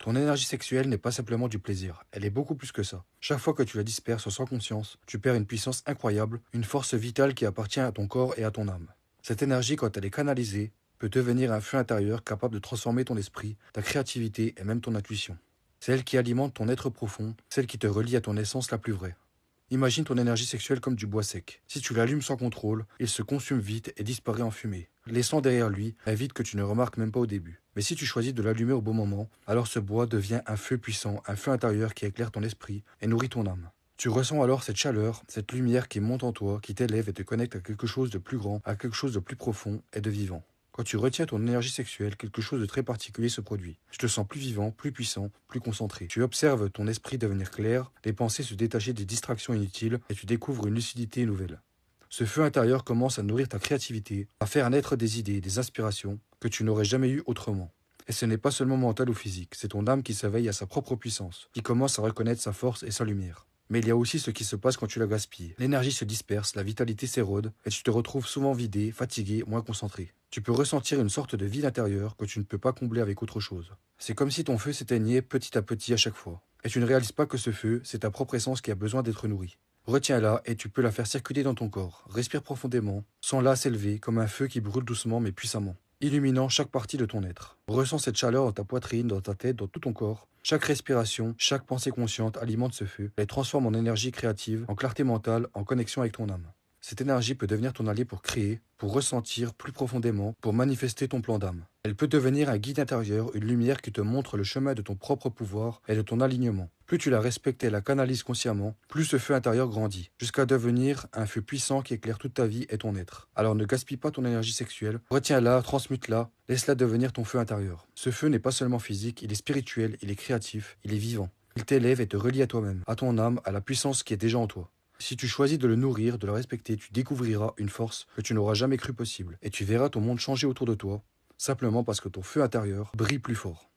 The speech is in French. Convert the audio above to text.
Ton énergie sexuelle n'est pas simplement du plaisir, elle est beaucoup plus que ça. Chaque fois que tu la disperses sans conscience, tu perds une puissance incroyable, une force vitale qui appartient à ton corps et à ton âme. Cette énergie, quand elle est canalisée, peut devenir un feu intérieur capable de transformer ton esprit, ta créativité et même ton intuition. C'est elle qui alimente ton être profond, celle qui te relie à ton essence la plus vraie. Imagine ton énergie sexuelle comme du bois sec. Si tu l'allumes sans contrôle, il se consume vite et disparaît en fumée, laissant derrière lui un vide que tu ne remarques même pas au début. Mais si tu choisis de l'allumer au bon moment, alors ce bois devient un feu puissant, un feu intérieur qui éclaire ton esprit et nourrit ton âme. Tu ressens alors cette chaleur, cette lumière qui monte en toi, qui t'élève et te connecte à quelque chose de plus grand, à quelque chose de plus profond et de vivant. Quand tu retiens ton énergie sexuelle, quelque chose de très particulier se produit. Tu te sens plus vivant, plus puissant, plus concentré. Tu observes ton esprit devenir clair, les pensées se détacher des distractions inutiles et tu découvres une lucidité nouvelle. Ce feu intérieur commence à nourrir ta créativité, à faire naître des idées, des inspirations que tu n'aurais jamais eues autrement. Et ce n'est pas seulement mental ou physique, c'est ton âme qui s'éveille à sa propre puissance, qui commence à reconnaître sa force et sa lumière. Mais il y a aussi ce qui se passe quand tu la gaspilles. L'énergie se disperse, la vitalité s'érode, et tu te retrouves souvent vidé, fatigué, moins concentré. Tu peux ressentir une sorte de vide intérieur que tu ne peux pas combler avec autre chose. C'est comme si ton feu s'éteignait petit à petit à chaque fois. Et tu ne réalises pas que ce feu, c'est ta propre essence qui a besoin d'être nourrie. Retiens-la et tu peux la faire circuler dans ton corps. Respire profondément, sens-la s'élever comme un feu qui brûle doucement mais puissamment, illuminant chaque partie de ton être. Ressens cette chaleur dans ta poitrine, dans ta tête, dans tout ton corps. Chaque respiration, chaque pensée consciente alimente ce feu et transforme en énergie créative, en clarté mentale, en connexion avec ton âme. Cette énergie peut devenir ton allié pour créer, pour ressentir plus profondément, pour manifester ton plan d'âme. Elle peut devenir un guide intérieur, une lumière qui te montre le chemin de ton propre pouvoir et de ton alignement. Plus tu la respectes et la canalises consciemment, plus ce feu intérieur grandit, jusqu'à devenir un feu puissant qui éclaire toute ta vie et ton être. Alors ne gaspille pas ton énergie sexuelle, retiens-la, transmute-la, laisse-la devenir ton feu intérieur. Ce feu n'est pas seulement physique, il est spirituel, il est créatif, il est vivant. Il t'élève et te relie à toi-même, à ton âme, à la puissance qui est déjà en toi. Si tu choisis de le nourrir, de le respecter, tu découvriras une force que tu n'auras jamais cru possible. Et tu verras ton monde changer autour de toi, simplement parce que ton feu intérieur brille plus fort.